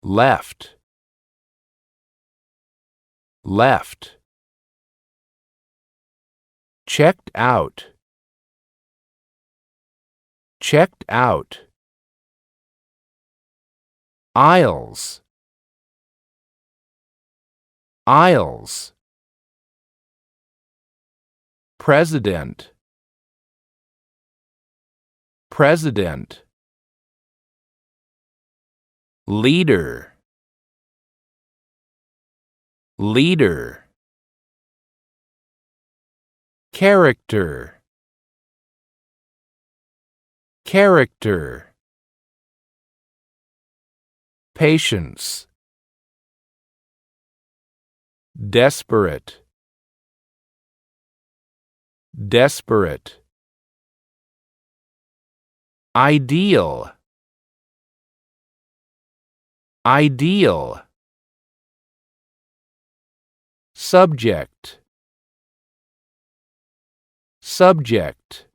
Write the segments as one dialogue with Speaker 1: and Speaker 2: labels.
Speaker 1: left, left. Checked out, checked out. Aisles, aisles. President, president. Leader, leader. Character, character. Patience, desperate, desperate. Ideal, ideal. Subject, subject.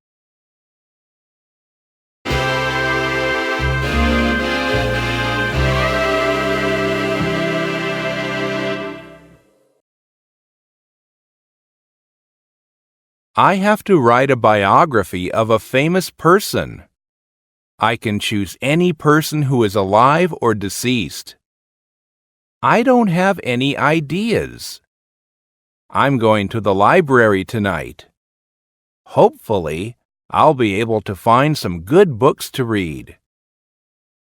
Speaker 1: I have to write a biography of a famous person. I can choose any person who is alive or deceased. I don't have any ideas. I'm going to the library tonight. Hopefully, I'll be able to find some good books to read.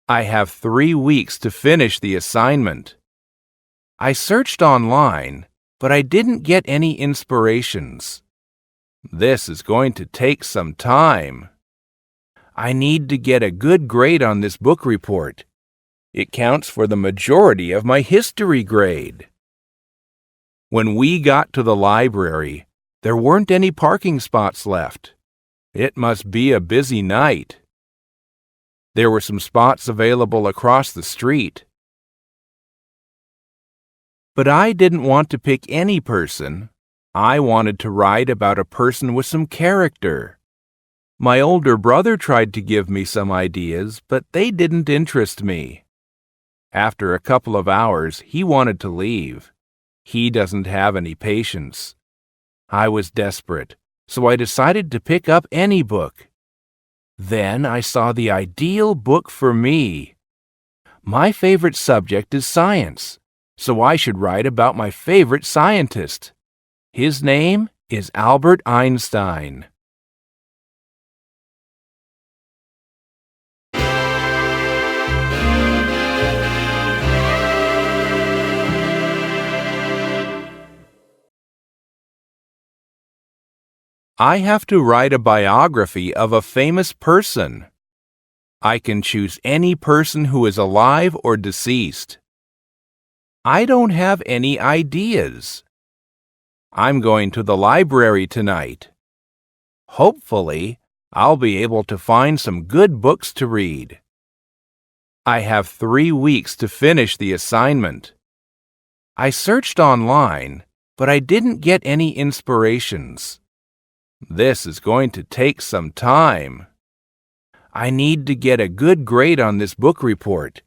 Speaker 1: I have 3 weeks to finish the assignment. I searched online, but I didn't get any inspirations. This is going to take some time. I need to get a good grade on this book report. It counts for the majority of my history grade. When we got to the library, there weren't any parking spots left. It must be a busy night. There were some spots available across the street. But I didn't want to pick any person. I wanted to write about a person with some character. My older brother tried to give me some ideas, but they didn't interest me. After a couple of hours, he wanted to leave. He doesn't have any patience. I was desperate, so I decided to pick up any book. Then I saw the ideal book for me. My favorite subject is science, so I should write about my favorite scientist. His name is Albert Einstein. I have to write a biography of a famous person. I can choose any person who is alive or deceased. I don't have any ideas. I'm going to the library tonight. Hopefully, I'll be able to find some good books to read. I have 3 weeks to finish the assignment. I searched online, but I didn't get any inspirations. This is going to take some time. I need to get a good grade on this book report.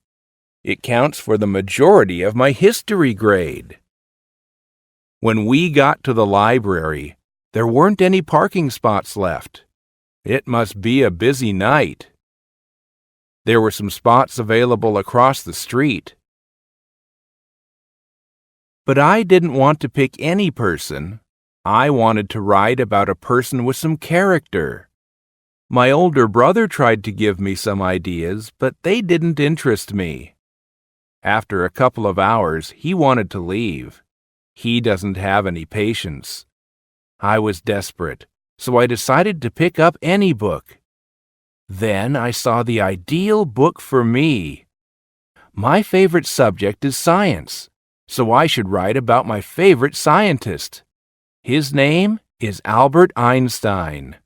Speaker 1: It counts for the majority of my history grade. When we got to the library, there weren't any parking spots left. It must be a busy night. There were some spots available across the street. But I didn't want to pick any person. I wanted to write about a person with some character. My older brother tried to give me some ideas, but they didn't interest me. After a couple of hours, he wanted to leave. He doesn't have any patience. I was desperate, so I decided to pick up any book. Then I saw the ideal book for me. My favorite subject is science, so I should write about my favorite scientist. His name is Albert Einstein.